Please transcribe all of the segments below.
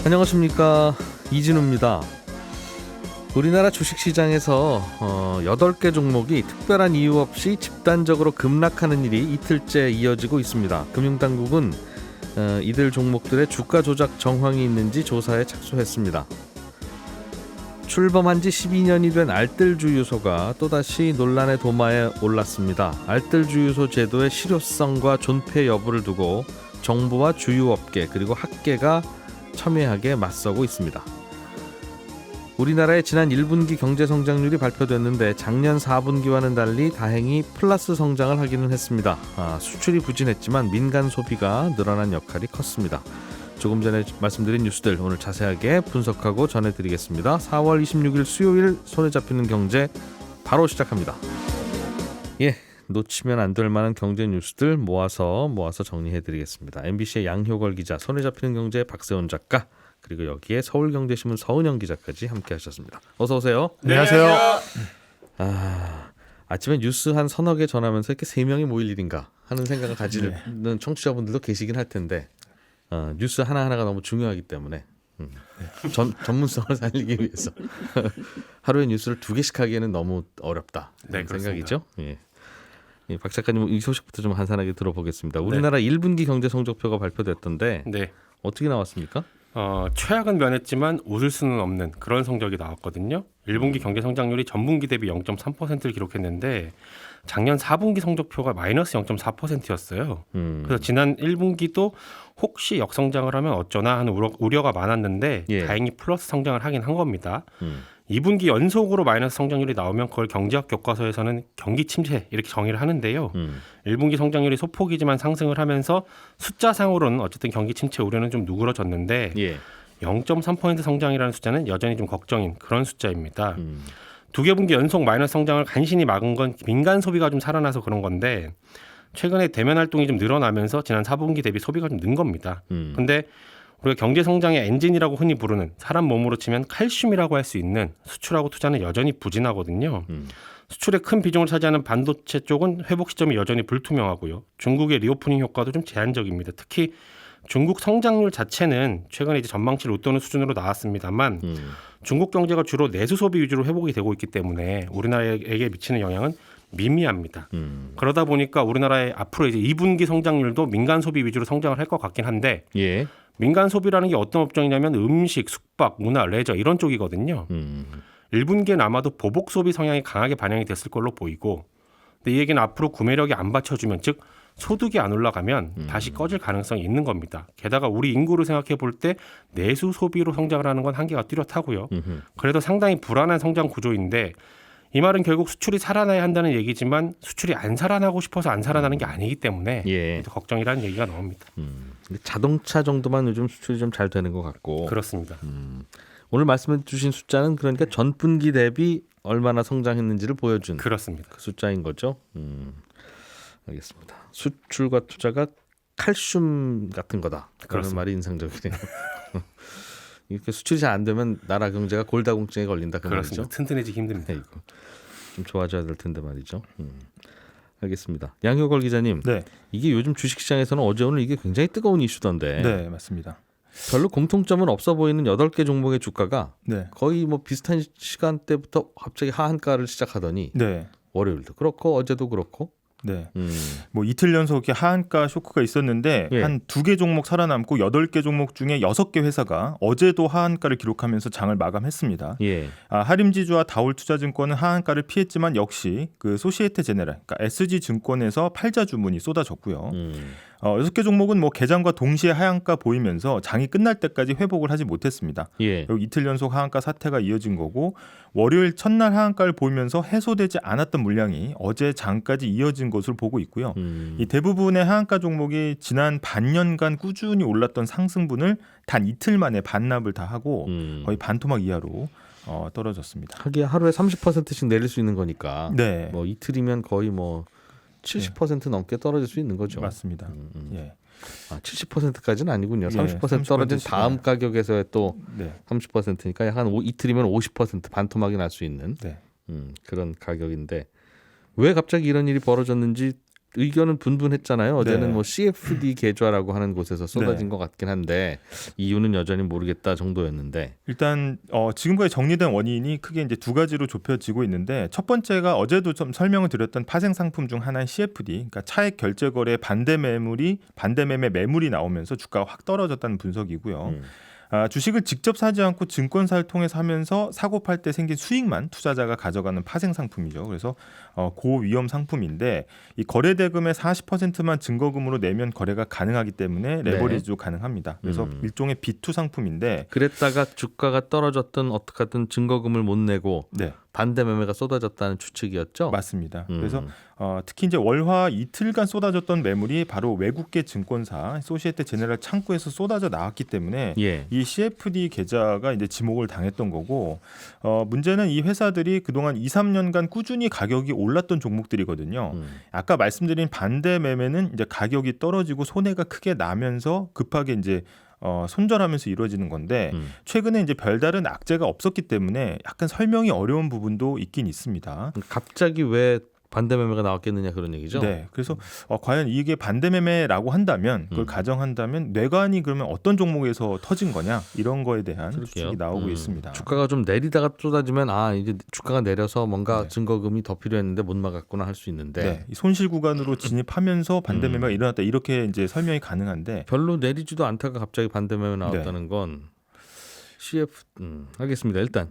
안녕하십니까, 이진우입니다. 우리나라 주식시장에서 8개 종목이 특별한 이유 없이 집단적으로 급락하는 일이 이틀째 이어지고 있습니다. 금융당국은 이들 종목들의 주가 조작 정황이 있는지 조사에 착수했습니다. 출범한 지 12년이 된 알뜰주유소가 또다시 논란의 도마에 올랐습니다. 알뜰주유소 제도의 실효성과 존폐 여부를 두고 정부와 주유업계 그리고 학계가 첨예하게 맞서고 있습니다. 우리나라의 지난 1분기 경제 성장률이 발표됐는데 작년 4분기와는 달리 다행히 플러스 성장을 하기는 했습니다. 수출이 부진했지만 민간 소비가 늘어난 역할이 컸습니다. 조금 전에 말씀드린 뉴스들 오늘 자세하게 분석하고 전해드리겠습니다. 4월 26일 수요일 손에 잡히는 경제 바로 시작합니다. 놓치면 안 될 만한 경제 뉴스들 모아서 정리해드리겠습니다. MBC의 양효걸 기자, 손에 잡히는 경제 박세훈 작가, 그리고 여기에 서울경제신문 서은영 기자까지 함께하셨습니다. 어서 오세요. 네, 안녕하세요. 아침에 뉴스 한 서너 개 전하면서 이렇게 3명이 모일 일인가 하는 생각을 가지는 청취자분들도 계시긴 할 텐데 뉴스 하나하나가 너무 중요하기 때문에 전문성을 살리기 위해서 하루에 뉴스를 2개씩 하기에는 너무 어렵다. 네, 생각이죠. 박 작가님, 이 소식부터 좀 한산하게 들어보겠습니다. 우리나라 1분기 경제 성적표가 발표됐던데 어떻게 나왔습니까? 최악은 면했지만 웃을 수는 없는 그런 성적이 나왔거든요. 1분기 경제 성장률이 전분기 대비 0.3%를 기록했는데 작년 4분기 성적표가 마이너스 0.4%였어요. 그래서 지난 1분기도 혹시 역성장을 하면 어쩌나 하는 우려가 많았는데 다행히 플러스 성장을 하긴 한 겁니다. 2분기 연속으로 마이너스 성장률이 나오면 그걸 경제학 교과서에서는 경기 침체 이렇게 정의를 하는데요. 1분기 성장률이 소폭이지만 상승을 하면서 숫자상으로는 어쨌든 경기 침체 우려는 좀 누그러졌는데 0.3% 성장이라는 숫자는 여전히 좀 걱정인 그런 숫자입니다. 2개 분기 연속 마이너스 성장을 간신히 막은 건 민간 소비가 좀 살아나서 그런 건데 최근에 대면 활동이 좀 늘어나면서 지난 4분기 대비 소비가 좀 는 겁니다. 근데 우리가 경제 성장의 엔진이라고 흔히 부르는 사람 몸으로 치면 칼슘이라고 할 수 있는 수출하고 투자는 여전히 부진하거든요. 수출의 큰 비중을 차지하는 반도체 쪽은 회복 시점이 여전히 불투명하고요. 중국의 리오프닝 효과도 좀 제한적입니다. 특히 중국 성장률 자체는 최근에 이제 전망치를 웃도는 수준으로 나왔습니다만 중국 경제가 주로 내수 소비 위주로 회복이 되고 있기 때문에 우리나라에게 미치는 영향은 미미합니다. 그러다 보니까 우리나라의 앞으로 이제 2분기 성장률도 민간 소비 위주로 성장을 할 것 같긴 한데 민간 소비라는 게 어떤 업종이냐면 음식, 숙박, 문화, 레저 이런 쪽이거든요. 1분기엔 아마도 보복 소비 성향이 강하게 반영이 됐을 걸로 보이고 근데 이 얘기는 앞으로 구매력이 안 받쳐주면 즉 소득이 안 올라가면 다시 꺼질 가능성이 있는 겁니다. 게다가 우리 인구를 생각해 볼 때 내수 소비로 성장을 하는 건 한계가 뚜렷하고요. 그래도 상당히 불안한 성장 구조인데 이 말은 결국 수출이 살아나야 한다는 얘기지만 수출이 안 살아나고 싶어서 안 살아나는 게 아니기 때문에 걱정이라는 얘기가 나옵니다. 자동차 정도만 요즘 수출이 좀 잘 되는 것 같고. 그렇습니다. 오늘 말씀해 주신 숫자는 그러니까 전분기 대비 얼마나 성장했는지를 보여준 그렇습니다. 그 숫자인 거죠. 알겠습니다. 수출과 투자가 칼슘 같은 거다. 그런 말이 인상적이네요. 이렇게 수출이 잘 안 되면 나라 경제가 골다공증에 걸린다 그 그렇습니다. 말이죠. 튼튼해지기 힘듭니다. 이거 좀 좋아져야 될 텐데 말이죠. 알겠습니다. 양효걸 기자님, 이게 요즘 주식시장에서는 어제 오늘 이게 굉장히 뜨거운 이슈던데. 네, 맞습니다. 별로 공통점은 없어 보이는 8개 종목의 주가가 거의 뭐 비슷한 시간대부터 갑자기 하한가를 시작하더니 월요일도 그렇고 어제도 그렇고 뭐 이틀 연속의 하한가 쇼크가 있었는데 한 2개 종목 살아남고 8개 종목 중에 6개 회사가 어제도 하한가를 기록하면서 장을 마감했습니다. 하림지주와 다올투자증권은 하한가를 피했지만 역시 그 소시에테 제네랄, 그러니까 SG증권에서 팔자 주문이 쏟아졌고요. 6개 종목은 뭐 개장과 동시에 하한가 보이면서 장이 끝날 때까지 회복을 하지 못했습니다. 그리고 이틀 연속 하한가 사태가 이어진 거고 월요일 첫날 하한가를 보이면서 해소되지 않았던 물량이 어제 장까지 이어진 것으로 보고 있고요. 이 대부분의 하한가 종목이 지난 반년간 꾸준히 올랐던 상승분을 단 이틀 만에 반납을 다 하고 거의 반토막 이하로 떨어졌습니다. 하기야 하루에 30%씩 내릴 수 있는 거니까 뭐 이틀이면 거의 뭐 70% 넘게 떨어질 수 있는 거죠. 맞습니다. 70%까지는 아니군요. 30% 떨어진 다음 가격에서의 또 30%니까 약 한 이틀이면 50% 반토막이 날 수 있는 그런 가격인데 왜 갑자기 이런 일이 벌어졌는지 의견은 분분했잖아요. 어제는 네. 뭐 CFD 계좌라고 하는 곳에서 쏟아진 네. 것 같긴 한데 이유는 여전히 모르겠다 정도였는데 일단 지금까지 정리된 원인이 크게 이제 두 가지로 좁혀지고 있는데 첫 번째가 어제도 좀 설명을 드렸던 파생 상품 중 하나인 CFD, 그러니까 차액 결제 거래 반대 매매 매물이 나오면서 주가가 확 떨어졌다는 분석이고요. 주식을 직접 사지 않고 증권사를 통해서 하면서 사고 팔 때 생긴 수익만 투자자가 가져가는 파생 상품이죠. 그래서 고위험 상품인데 이 거래 대금의 40%만 증거금으로 내면 거래가 가능하기 때문에 레버리지도 가능합니다. 그래서 일종의 B2 상품인데 그랬다가 주가가 떨어졌든 어떻게든 증거금을 못 내고 네. 반대 매매가 쏟아졌다는 추측이었죠. 맞습니다. 그래서 특히 이제 월화 이틀간 쏟아졌던 매물이 바로 외국계 증권사 소시에테 제네랄 창구에서 쏟아져 나왔기 때문에 이 CFD 계좌가 이제 지목을 당했던 거고 문제는 이 회사들이 그동안 2, 3년간 꾸준히 가격이 올랐던 종목들이거든요. 아까 말씀드린 반대 매매는 이제 가격이 떨어지고 손해가 크게 나면서 급하게 이제 손절하면서 이루어지는 건데 최근에 이제 별다른 악재가 없었기 때문에 약간 설명이 어려운 부분도 있긴 있습니다. 갑자기 왜 반대 매매가 나왔겠느냐 그런 얘기죠. 네, 그래서 과연 이게 반대 매매라고 한다면 그걸 가정한다면 뇌관이 그러면 어떤 종목에서 터진 거냐 이런 거에 대한 추측이 나오고 있습니다. 주가가 좀 내리다가 쏟아지면 이제 주가가 내려서 뭔가 증거금이 더 필요했는데 못 막았구나 할 수 있는데 이 손실 구간으로 진입하면서 반대 매매가 일어났다 이렇게 이제 설명이 가능한데 별로 내리지도 않다가 갑자기 반대 매매 나왔다는 건 알겠습니다. 일단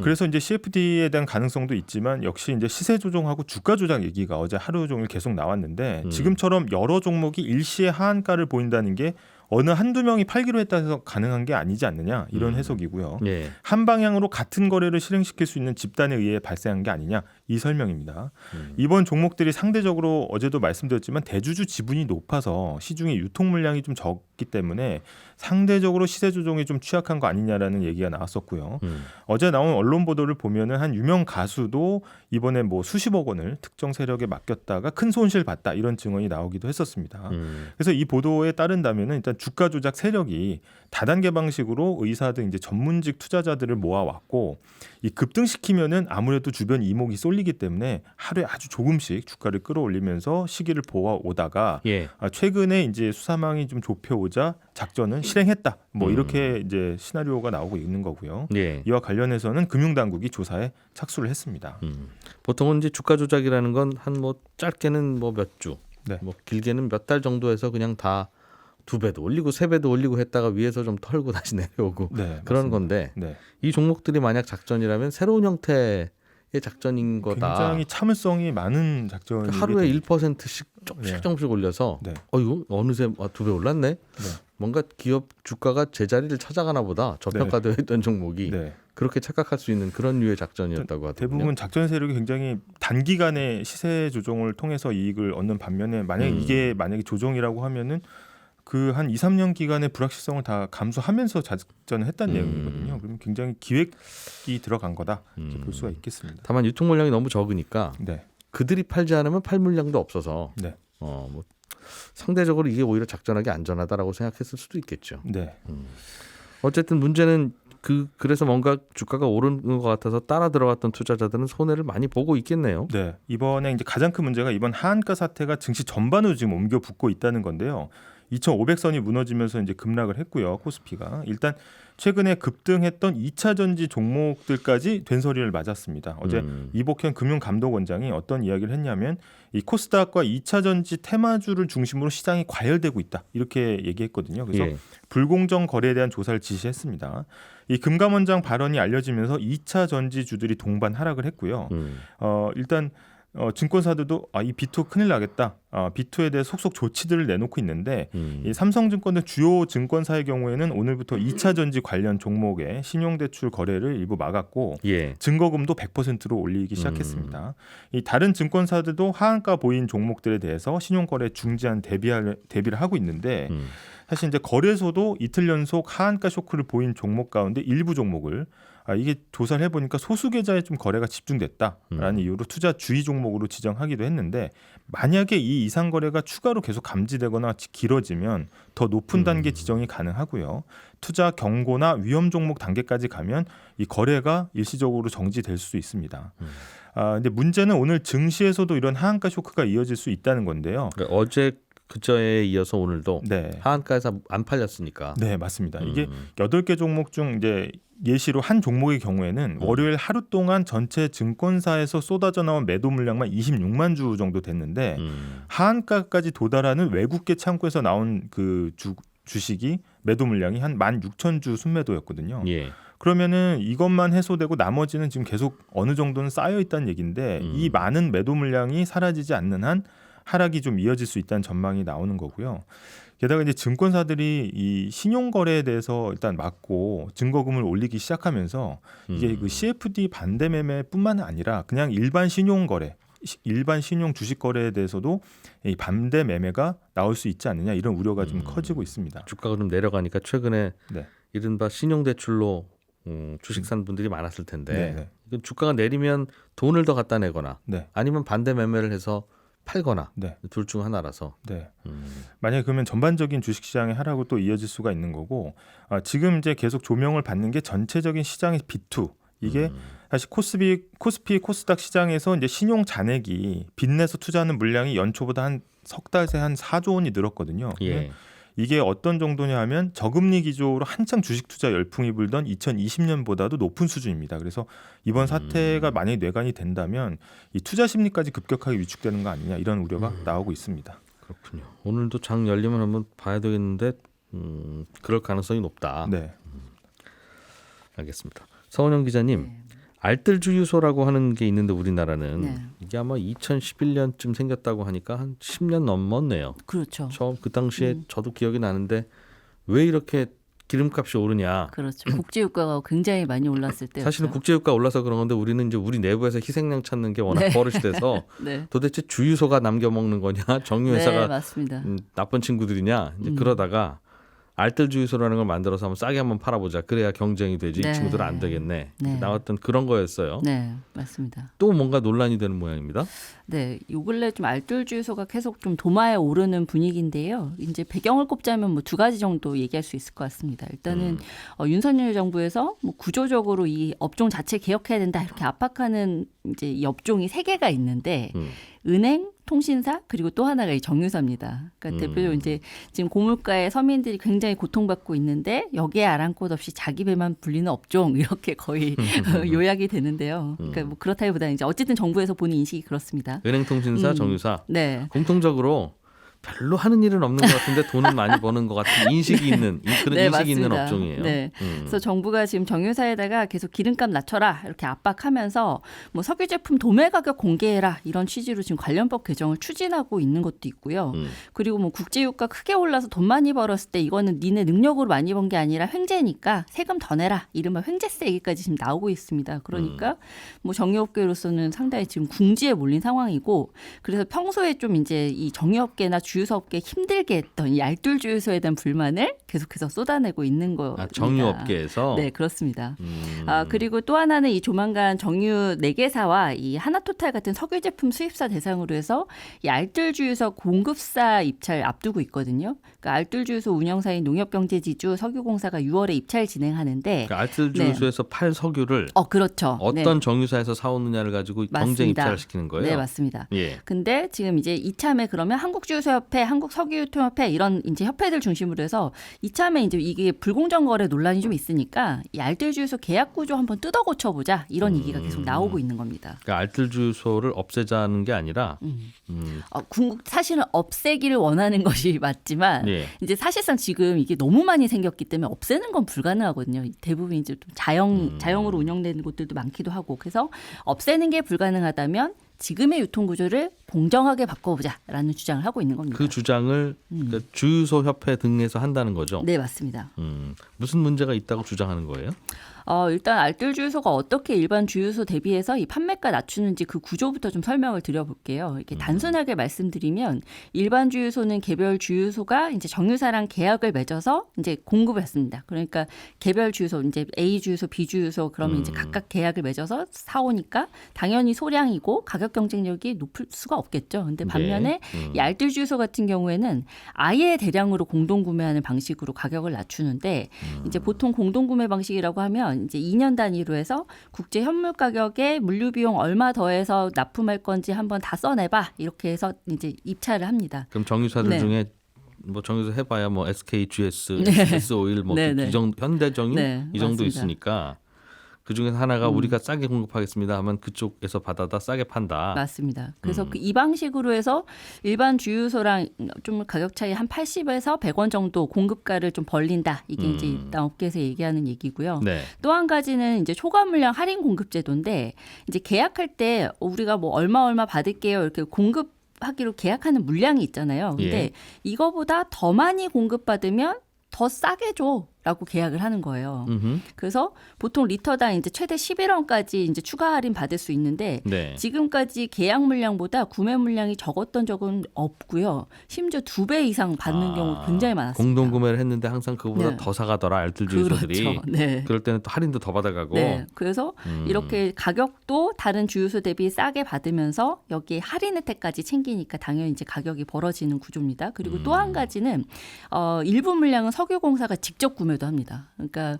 그래서 이제 CFD에 대한 가능성도 있지만 역시 이제 시세 조정하고 주가 조작 얘기가 어제 하루 종일 계속 나왔는데 지금처럼 여러 종목이 일시에 하한가를 보인다는 게 어느 한두 명이 팔기로 했다 해서 가능한 게 아니지 않느냐 이런 해석이고요. 한 방향으로 같은 거래를 실행시킬 수 있는 집단에 의해 발생한 게 아니냐 이 설명입니다. 이번 종목들이 상대적으로 어제도 말씀드렸지만 대주주 지분이 높아서 시중에 유통 물량이 좀 적기 때문에 상대적으로 시세 조정이 좀 취약한 거 아니냐라는 얘기가 나왔었고요. 어제 나온 언론 보도를 보면은 한 유명 가수도 이번에 뭐 수십억 원을 특정 세력에 맡겼다가 큰 손실 봤다 이런 증언이 나오기도 했었습니다. 그래서 이 보도에 따른다면은 일단 주가 조작 세력이 다단계 방식으로 의사 등 이제 전문직 투자자들을 모아왔고 이 급등시키면은 아무래도 주변 이목이 쏠리기 때문에 하루에 아주 조금씩 주가를 끌어올리면서 시기를 보아오다가 최근에 이제 수사망이 좀 좁혀오자 작전은 실행했다. 뭐 이렇게 이제 시나리오가 나오고 있는 거고요. 이와 관련해서는 금융당국이 조사에 착수를 했습니다. 보통은 이제 주가 조작이라는 건 한 뭐 짧게는 뭐 몇 주, 뭐 길게는 몇 달 정도에서 그냥 다 2배도 올리고 3배도 올리고 했다가 위에서 좀 털고 다시 내려오고 그런 건데 이 종목들이 만약 작전이라면 새로운 형태의 작전인 거다. 굉장히 참을성이 많은 작전이 하루에 1%씩 조금씩 올려서 이거 어느새 2배 올랐네. 뭔가 기업 주가가 제자리를 찾아가나 보다. 저평가되어 있던 종목이 그렇게 착각할 수 있는 그런 류의 작전이었다고 하더군요. 대부분 작전 세력이 굉장히 단기간에 시세 조정을 통해서 이익을 얻는 반면에 만약에 이게 만약에 조정이라고 하면은 그 한 2, 3년 기간의 불확실성을 다 감수하면서 작전을 했다는 내용이거든요. 그러면 굉장히 기획이 들어간 거다 볼 수가 있겠습니다. 다만 유통 물량이 너무 적으니까 그들이 팔지 않으면 팔 물량도 없어서 뭐 상대적으로 이게 오히려 작전하기 안전하다라고 생각했을 수도 있겠죠. 어쨌든 문제는 그래서 뭔가 주가가 오르는 것 같아서 따라 들어갔던 투자자들은 손해를 많이 보고 있겠네요. 이번에 이제 가장 큰 문제가 이번 하한가 사태가 증시 전반으로 지금 옮겨 붙고 있다는 건데요. 2,500선이 무너지면서 이제 급락을 했고요. 코스피가 일단 최근에 급등했던 2차 전지 종목들까지 된소리를 맞았습니다. 어제 이복현 금융감독원장이 어떤 이야기를 했냐면 이 코스닥과 2차 전지 테마주를 중심으로 시장이 과열되고 있다 이렇게 얘기했거든요. 그래서 불공정 거래에 대한 조사를 지시했습니다. 이 금감원장 발언이 알려지면서 2차 전지주들이 동반 하락을 했고요. 일단 증권사들도 이 B2 큰일 나겠다. B2에 대해 속속 조치들을 내놓고 있는데 이 삼성증권 등 주요 증권사의 경우에는 오늘부터 2차 전지 관련 종목의 신용대출 거래를 일부 막았고 증거금도 100%로 올리기 시작했습니다. 이 다른 증권사들도 하한가 보인 종목들에 대해서 신용거래 중지한 대비를 하고 있는데 사실 이제 거래소도 이틀 연속 하한가 쇼크를 보인 종목 가운데 일부 종목을 이게 조사를 해보니까 소수 계좌에 좀 거래가 집중됐다라는 이유로 투자 주의 종목으로 지정하기도 했는데 만약에 이 이상 거래가 추가로 계속 감지되거나 길어지면 더 높은 단계 지정이 가능하고요. 투자 경고나 위험 종목 단계까지 가면 이 거래가 일시적으로 정지될 수 있습니다. 근데 문제는 오늘 증시에서도 이런 하한가 쇼크가 이어질 수 있다는 건데요. 그러니까 어제 그저에 이어서 오늘도 네. 하한가에서 안 팔렸으니까. 네, 맞습니다. 이게 8개 종목 중 이제 예시로 한 종목의 경우에는 월요일 하루 동안 전체 증권사에서 쏟아져 나온 매도 물량만 26만 주 정도 됐는데 하한가까지 도달하는 외국계 창구에서 나온 그 주식이 매도 물량이 한 16,000주 순매도였거든요. 예. 그러면은 이것만 해소되고 나머지는 지금 계속 어느 정도는 쌓여 있다는 얘기인데 이 많은 매도 물량이 사라지지 않는 한 하락이 좀 이어질 수 있다는 전망이 나오는 거고요. 게다가 이제 증권사들이 이 신용 거래에 대해서 일단 막고 증거금을 올리기 시작하면서 이게 그 CFD 반대 매매뿐만 아니라 그냥 일반 신용 거래, 일반 신용 주식 거래에 대해서도 이 반대 매매가 나올 수 있지 않느냐 이런 우려가 좀 커지고 있습니다. 주가가 좀 내려가니까 최근에 네. 이른바 신용 대출로 주식 산 분들이 많았을 텐데 네. 이건 주가가 내리면 돈을 더 갖다 내거나 네. 아니면 반대 매매를 해서 팔거나 네. 둘 중 하나라서. 네. 만약에 그러면 전반적인 주식시장의 하락으로 또 이어질 수가 있는 거고 지금 이제 계속 조명을 받는 게 전체적인 시장의 B2 이게 사실 코스피 코스닥 시장에서 이제 신용 잔액이 빚내서 투자하는 물량이 연초보다 한 석 달 새 한 4조 원이 늘었거든요. 예. 이게 어떤 정도냐 하면 저금리 기조로 한창 주식 투자 열풍이 불던 2020년보다도 높은 수준입니다. 그래서 이번 사태가 만약에 뇌관이 된다면 이 투자 심리까지 급격하게 위축되는 거 아니냐 이런 우려가 나오고 있습니다. 그렇군요. 오늘도 장 열리면 한번 봐야 되겠는데 그럴 가능성이 높다. 네. 알겠습니다. 서은영 기자님. 네. 알뜰주유소라고 하는 게 있는데 우리나라는 네. 이게 아마 2011년쯤 생겼다고 하니까 한 10년 넘었네요. 그렇죠. 처음 그 당시에 저도 기억이 나는데 왜 이렇게 기름값이 오르냐. 그렇죠. 국제유가가 굉장히 많이 올랐을 때 사실은 국제유가 올라서 그런 건데 우리는 이제 우리 내부에서 희생양 찾는 게 워낙 네. 버릇이 돼서 네. 도대체 주유소가 남겨 먹는 거냐, 네, 정유회사가 맞습니다. 나쁜 친구들이냐. 이제 그러다가 알뜰주유소라는 걸 만들어서 한번 싸게 한번 팔아보자. 그래야 경쟁이 되지. 네. 이 친구들은 안 되겠네. 네. 나왔던 그런 거였어요. 네, 맞습니다. 또 뭔가 논란이 되는 모양입니다. 네, 요 근래 좀 알뜰주유소가 계속 좀 도마에 오르는 분위기인데요. 이제 배경을 꼽자면 뭐 두 가지 정도 얘기할 수 있을 것 같습니다. 일단은 윤석열 정부에서 뭐 구조적으로 이 업종 자체 개혁해야 된다 이렇게 압박하는 이제 이 업종이 세 개가 있는데 은행, 통신사 그리고 또 하나가 이 정유사입니다. 그러니까 대표적으로 이제 지금 고물가에 서민들이 굉장히 고통받고 있는데 여기에 아랑곳 없이 자기 배만 불리는 업종 이렇게 거의 요약이 되는데요. 그러니까 뭐 그렇다기보다는 이제 어쨌든 정부에서 보는 인식이 그렇습니다. 은행, 통신사, 정유사 네. 공통적으로 별로 하는 일은 없는 것 같은데 돈은 많이 버는 것 같은 인식이 있는 그런 네, 인식이 있는 맞습니다. 업종이에요. 네. 그래서 정부가 지금 정유사에다가 계속 기름값 낮춰라 이렇게 압박하면서 뭐 석유 제품 도매 가격 공개해라 이런 취지로 지금 관련법 개정을 추진하고 있는 것도 있고요. 그리고 뭐 국제유가 크게 올라서 돈 많이 벌었을 때 이거는 니네 능력으로 많이 번 게 아니라 횡재니까 세금 더 내라 이른바 횡재세 얘기까지 지금 나오고 있습니다. 그러니까 뭐 정유업계로서는 상당히 지금 궁지에 몰린 상황이고 그래서 평소에 좀 이제 이 정유업계나 주유소업계 힘들게 했던 이 알뜰주유소에 대한 불만을 계속해서 쏟아내고 있는 거입니다. 정유업계에서? 네, 그렇습니다. 그리고 또 하나는 이 조만간 정유 4개사와 이 하나토탈 같은 석유 제품 수입사 대상으로 해서 이 알뜰주유소 공급사 입찰 앞두고 있거든요. 그러니까 알뜰주유소 운영사인 농협경제지주 석유공사가 6월에 입찰 진행하는데 그러니까 알뜰주유소에서 팔 석유를 그렇죠. 어떤 네. 정유사에서 사오느냐를 가지고 경쟁 맞습니다. 입찰을 시키는 거예요? 네, 맞습니다. 예. 근데 지금 이제 이참에 그러면 한국주유소협회, 한국석유유통협회 이런 이제 협회들 중심으로 해서 이참에 이제 이게 불공정 거래 논란이 좀 있으니까 이 알뜰주유소 계약 구조 한번 뜯어 고쳐 보자 이런 얘기가 계속 나오고 있는 겁니다. 그러니까 알뜰주유소를 없애자는 게 아니라 사실은 없애기를 원하는 것이 맞지만 예. 이제 사실상 지금 이게 너무 많이 생겼기 때문에 없애는 건 불가능하거든요. 대부분 이제 좀 자영으로 운영되는 곳들도 많기도 하고 그래서 없애는 게 불가능하다면 지금의 유통 구조를 공정하게 바꿔보자라는 주장을 하고 있는 겁니다. 그 주장을 그러니까 주유소 협회 등에서 한다는 거죠. 네, 맞습니다. 무슨 문제가 있다고 주장하는 거예요? 일단 알뜰 주유소가 어떻게 일반 주유소 대비해서 이 판매가 낮추는지 그 구조부터 좀 설명을 드려볼게요. 이렇게 단순하게 말씀드리면 일반 주유소는 개별 주유소가 이제 정유사랑 계약을 맺어서 이제 공급을 했습니다. 그러니까 개별 주유소 이제 A 주유소, B 주유소 그러면 이제 각각 계약을 맺어서 사오니까 당연히 소량이고 가격 경쟁력이 높을 수가 없겠죠. 근데 반면에 이 알뜰 주유소 같은 경우에는 아예 대량으로 공동 구매하는 방식으로 가격을 낮추는데 이제 보통 공동 구매 방식이라고 하면 이제 2년 단위로 해서 국제 현물 가격에 물류 비용 얼마 더해서 납품할 건지 한번 다 써내봐 이렇게 해서 이제 입찰을 합니다. 그럼 정유사들 네. 중에 뭐 정유사 해봐야 뭐 SK, GS, 네. S-오일 뭐 네, 네. 이 정도 현대정유 네, 이 정도 맞습니다. 있으니까 그 중에서 하나가 우리가 싸게 공급하겠습니다 하면 그쪽에서 받아다 싸게 판다. 맞습니다. 그래서 그 이 방식으로 해서 일반 주유소랑 좀 가격 차이 한 80에서 100원 정도 공급가를 좀 벌린다. 이게 이제 일단 업계에서 얘기하는 얘기고요. 네. 또 한 가지는 이제 초과 물량 할인 공급 제도인데 이제 계약할 때 우리가 뭐 얼마 받을게요 이렇게 공급하기로 계약하는 물량이 있잖아요. 근데 예. 이거보다 더 많이 공급받으면 더 싸게 줘라고 계약을 하는 거예요. 그래서 보통 리터당 이제 최대 11원까지 이제 추가 할인 받을 수 있는데 네. 지금까지 계약 물량보다 구매 물량이 적었던 적은 없고요. 심지어 2배 이상 받는 경우 굉장히 많았습니다. 공동 구매를 했는데 항상 그거보다 네. 더 사가더라 알뜰 주유소들이. 그렇죠. 네. 그럴 때는 또 할인도 더 받아가고. 네, 그래서 이렇게 가격도 다른 주유소 대비 싸게 받으면서 여기에 할인 혜택까지 챙기니까 당연히 이제 가격이 벌어지는 구조입니다. 그리고 또 한 가지는 일부 물량은 석유공사가 직접 구매도 합니다. 그러니까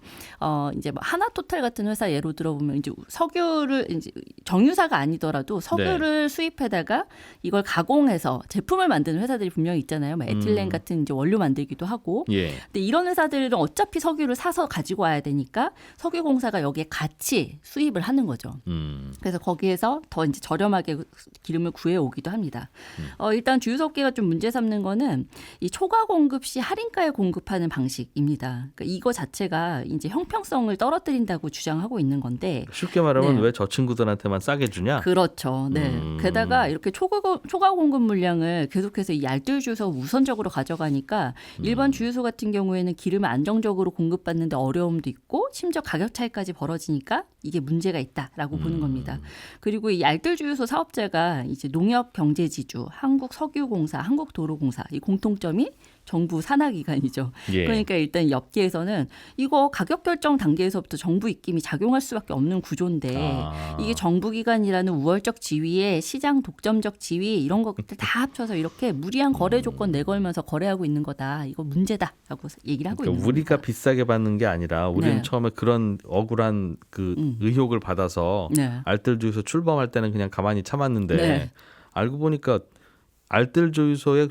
이제 뭐 하나토탈 같은 회사 예로 들어보면 이제 석유를 이제 정유사가 아니더라도 석유를 수입해다가 이걸 가공해서 제품을 만드는 회사들이 분명히 있잖아요. 뭐 에틸렌 같은 이제 원료 만들기도 하고. 예. 근데 이런 회사들은 어차피 석유를 사서 가지고 와야 되니까 석유공사가 여기에 같이 수입을 하는 거죠. 그래서 거기에서 더 이제 저렴하게 기름을 구해 오기도 합니다. 일단 주유소업계가 좀 문제 삼는 거는 이 초과 공급 시 할인가에 공급하는 방식입니다. 그러니까 이거 자체가 이제 형평성을 떨어뜨린다고 주장하고 있는 건데. 쉽게 말하면 네. 왜 저 친구들한테만 싸게 주냐? 그렇죠. 네. 게다가 이렇게 초과 공급 물량을 계속해서 이 알뜰 주유소가 우선적으로 가져가니까 일반 주유소 같은 경우에는 기름을 안정적으로 공급받는데 어려움도 있고 심지어 가격 차이까지 벌어지니까 이게 문제가 있다라고 보는 겁니다. 그리고 이 알뜰 주유소 사업자가 이제 농협경제지주, 한국석유공사, 한국도로공사 이 공통점이 정부 산하기관이죠. 예. 그러니까 일단 이 업계에서는 이거 가격 결정 단계에서부터 정부 입김이 작용할 수밖에 없는 구조인데 이게 정부 기관이라는 우월적 지위에 시장 독점적 지위 이런 것들 다 합쳐서 이렇게 무리한 거래 조건 내걸면서 거래하고 있는 거다. 이거 문제다라고 얘기를 하고 그러니까 있는 우리가 겁니다. 비싸게 받는 게 아니라 우리는 네. 처음에 그런 억울한 그 의혹을 받아서 네. 알뜰 주유소 출범할 때는 그냥 가만히 참았는데 네. 알고 보니까 알뜰 주유소에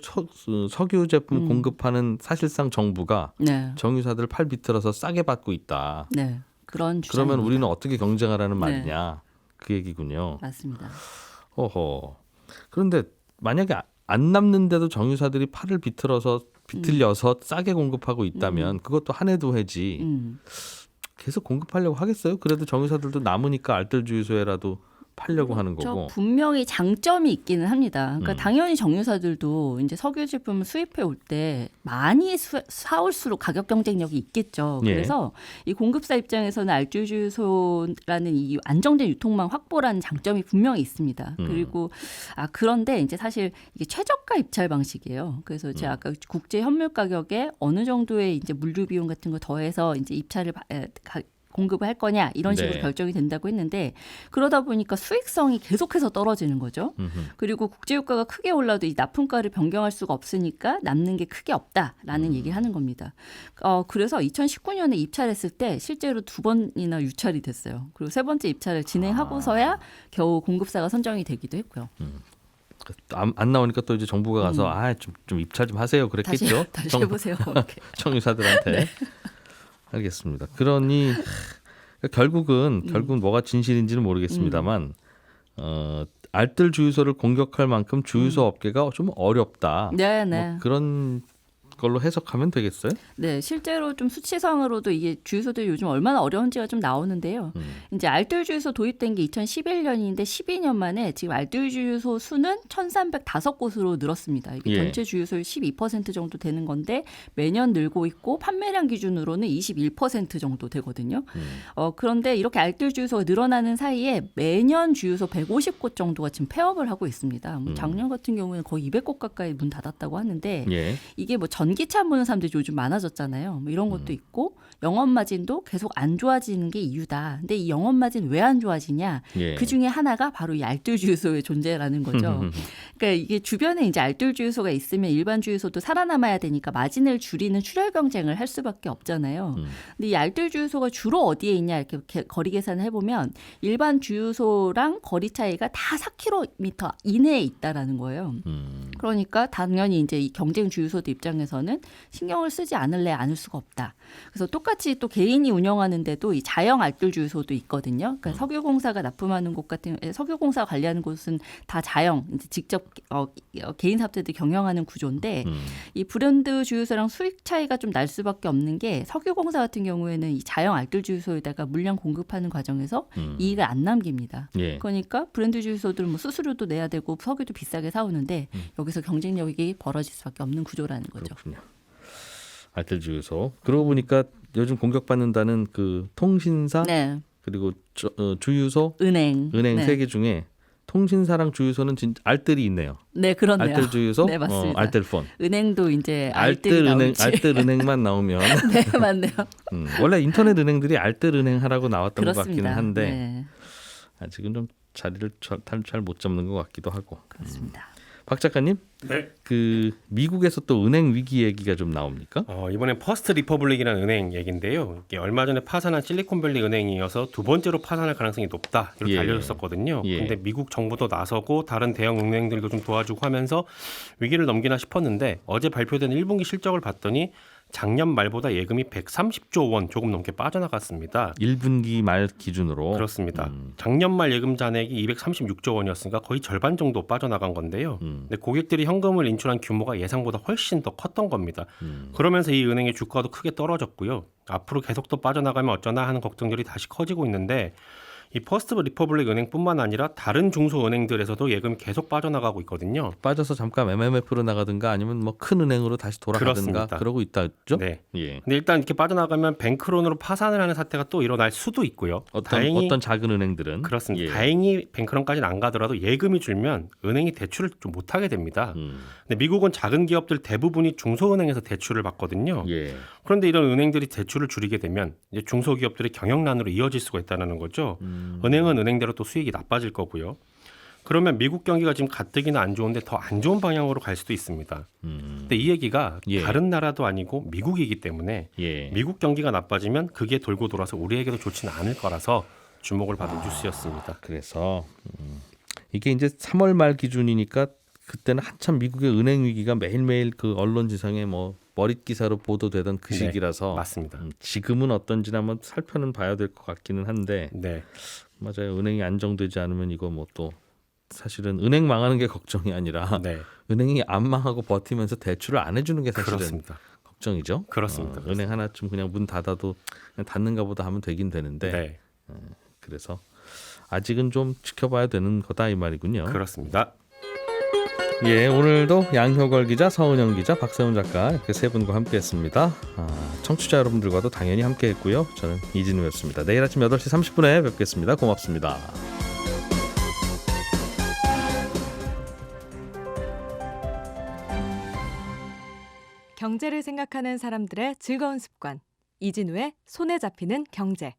석유 제품 공급하는 사실상 정부가 네. 정유사들 팔 비틀어서 싸게 받고 있다. 네. 그런 그러면 우리는 어떻게 경쟁하라는 네. 말이냐 그 얘기군요. 맞습니다. 허허. 그런데 만약에 안 남는데도 정유사들이 팔을 비틀려서 싸게 공급하고 있다면 그것도 한 해 두 해지. 계속 공급하려고 하겠어요? 그래도 정유사들도 남으니까 알뜰 주유소에라도 팔려고 하는 거고. 분명히 장점이 있기는 합니다. 그러니까 당연히 정유사들도 이제 석유 제품을 수입해 올 때 많이 사올수록 가격 경쟁력이 있겠죠. 예. 그래서 이 공급사 입장에서는 알뜰 주유소라는 이 안정된 유통망 확보라는 장점이 분명히 있습니다. 그리고 그런데 이제 사실 이게 최저가 입찰 방식이에요. 그래서 제가 아까 국제 현물 가격에 어느 정도의 이제 물류 비용 같은 거 더해서 이제 입찰을 공급을 할 거냐 이런 식으로 네. 결정이 된다고 했는데 그러다 보니까 수익성이 계속해서 떨어지는 거죠. 그리고 국제유가가 크게 올라도 이 납품가를 변경할 수가 없으니까 남는 게 크게 없다라는 얘기를 하는 겁니다. 그래서 2019년에 입찰했을 때 실제로 2번이나 유찰이 됐어요. 그리고 3번째 입찰을 진행하고서야 겨우 공급사가 선정이 되기도 했고요. 안 나오니까 또 이제 정부가 가서 좀 입찰 좀 하세요 그랬겠죠. 다시 해보세요. 이렇게. 정유사들한테. 네. 알겠습니다. 그러니 결국은 뭐가 진실인지는 모르겠습니다만 알뜰 주유소를 공격할 만큼 주유소 업계가 좀 어렵다. 네네. 뭐 그런 걸로 해석하면 되겠어요? 네, 실제로 좀 수치상으로도 이게 주유소들이 요즘 얼마나 어려운지가 좀 나오는데요. 이제 알뜰 주유소 도입된 게 2011년인데 12년 만에 지금 알뜰 주유소 수는 1,305곳으로 늘었습니다. 이게 전체 주유소의 12% 정도 되는 건데 매년 늘고 있고 판매량 기준으로는 21% 정도 되거든요. 그런데 이렇게 알뜰 주유소가 늘어나는 사이에 매년 주유소 150곳 정도가 지금 폐업을 하고 있습니다. 작년 같은 경우에는 거의 200곳 가까이 문 닫았다고 하는데 이게 뭐 전기차 보는 사람들이 요즘 많아졌잖아요. 뭐 이런 것도 있고 영업 마진도 계속 안 좋아지는 게 이유다. 근데 이 영업 마진 왜 안 좋아지냐? 그 중에 하나가 바로 이 알뜰 주유소의 존재라는 거죠. 그러니까 이게 주변에 이제 알뜰 주유소가 있으면 일반 주유소도 살아남아야 되니까 마진을 줄이는 출혈 경쟁을 할 수밖에 없잖아요. 근데 이 알뜰 주유소가 주로 어디에 있냐 이렇게 거리 계산을 해보면 일반 주유소랑 거리 차이가 다 4km 이내에 있다라는 거예요. 그러니까 당연히 이제 이 경쟁 주유소들 입장에서는 신경을 쓰지 않을 수가 없다. 그래서 똑같이 또 개인이 운영하는데도 이 자영 알뜰 주유소도 있거든요. 그러니까 석유공사가 납품하는 곳 석유공사가 관리하는 곳은 다 자영, 이제 직접 개인 사업자들이 경영하는 구조인데 이 브랜드 주유소랑 수익 차이가 좀 날 수밖에 없는 게 석유공사 같은 경우에는 이 자영 알뜰 주유소에다가 물량 공급하는 과정에서 이익을 안 남깁니다. 그러니까 브랜드 주유소들은 뭐 수수료도 내야 되고 석유도 비싸게 사오는데 여기서 경쟁력이 벌어질 수밖에 없는 구조라는 거죠. 그렇군요. 알뜰 주유소. 그러고 보니까 요즘 공격받는다는 그 통신사 그리고 주유소, 은행 세 개 중에 통신사랑 주유소는 진짜 알뜰이 있네요. 네, 그렇네요. 알뜰 주유소, 네, 맞습니다. 알뜰폰. 은행도 이제 알뜰 은행만 나오면 네, 맞네요. 원래 인터넷 은행들이 알뜰 은행 하라고 나왔던 그렇습니다. 것 같기는 한데 아직은 좀 자리를 잘 못 잡는 것 같기도 하고. 그렇습니다. 박 작가님, 그 미국에서 또 은행 위기 얘기가 좀 나옵니까? 이번엔 퍼스트 리퍼블릭이라는 은행 얘기인데요. 이게 얼마 전에 파산한 실리콘밸리 은행이어서 두 번째로 파산할 가능성이 높다 이렇게 알려졌었거든요. 근데 미국 정부도 나서고 다른 대형 은행들도 좀 도와주고 하면서 위기를 넘기나 싶었는데 어제 발표된 1분기 실적을 봤더니 작년 말보다 예금이 130조 원 조금 넘게 빠져나갔습니다. 1분기 말 기준으로. 그렇습니다. 작년 말 예금 잔액이 236조 원이었으니까 거의 절반 정도 빠져나간 건데요. 근데 고객들이 현금을 인출한 규모가 예상보다 훨씬 더 컸던 겁니다. 그러면서 이 은행의 주가도 크게 떨어졌고요. 앞으로 계속 더 빠져나가면 어쩌나 하는 걱정들이 다시 커지고 있는데 이 퍼스트 리퍼블릭 은행뿐만 아니라 다른 중소은행들에서도 예금이 계속 빠져나가고 있거든요. 빠져서 잠깐 MMF로 나가든가 아니면 뭐 큰 은행으로 다시 돌아가든가 그렇습니다. 그러고 있다죠? 네. 근데 일단 이렇게 빠져나가면 뱅크론으로 파산을 하는 사태가 또 일어날 수도 있고요. 어떤 작은 은행들은 그렇습니다. 다행히 뱅크론까지는 안 가더라도 예금이 줄면 은행이 대출을 좀 못하게 됩니다. 근데 미국은 작은 기업들 대부분이 중소은행에서 대출을 받거든요. 그런데 이런 은행들이 대출을 줄이게 되면 이제 중소기업들의 경영난으로 이어질 수가 있다는 거죠. 은행은 은행대로 또 수익이 나빠질 거고요. 그러면 미국 경기가 지금 가뜩이나 안 좋은데 더 안 좋은 방향으로 갈 수도 있습니다. 근데 이 얘기가 다른 나라도 아니고 미국이기 때문에 미국 경기가 나빠지면 그게 돌고 돌아서 우리에게도 좋지는 않을 거라서 주목을 받은 뉴스였습니다. 그래서 이게 이제 3월 말 기준이니까 그때는 한참 미국의 은행 위기가 매일매일 그 언론 지상에 뭐 머릿 기사로 보도되던 그 시기라서 맞습니다. 지금은 어떤지 한번 살펴는 봐야 될 것 같기는 한데 맞아요. 은행이 안정되지 않으면 이거 뭐 또 사실은 은행 망하는 게 걱정이 아니라 은행이 안 망하고 버티면서 대출을 안 해주는 게 사실은 그렇습니다. 걱정이죠. 그렇습니다. 은행 하나쯤 그냥 문 닫아도 그냥 닫는가 보다 하면 되긴 되는데 그래서 아직은 좀 지켜봐야 되는 거다 이 말이군요. 그렇습니다. 오늘도 양효걸 기자, 서은영 기자, 박세훈 작가 이렇게 세 분과 함께했습니다. 청취자 여러분들과도 당연히 함께했고요. 저는 이진우였습니다. 내일 아침 8시 30분에 뵙겠습니다. 고맙습니다. 경제를 생각하는 사람들의 즐거운 습관. 이진우의 손에 잡히는 경제.